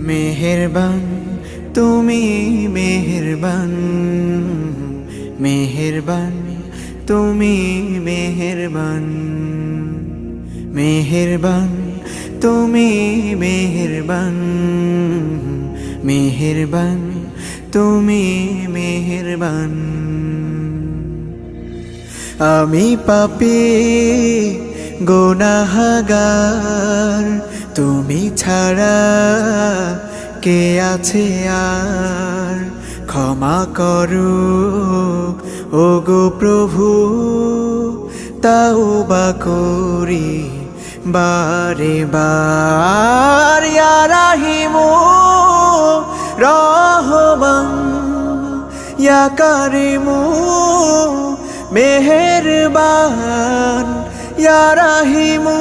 মেহেরবান তুমি মেহেরবান, মেহেরবান তুমি মেহেরবান, মেহেরবান তুমি মেহেরবান, মেহেরবান তুমি মেহেরবান। আমি পাপী গুনাহগার, তুমি ছাড়া কে আছে আর? ক্ষমা করো ওগো প্রভু, তাওবা করি বারে বার। ইয়া রাহিমু রহমান, ইয়া কারিমু মেহেরবান, ইয়া রাহিমু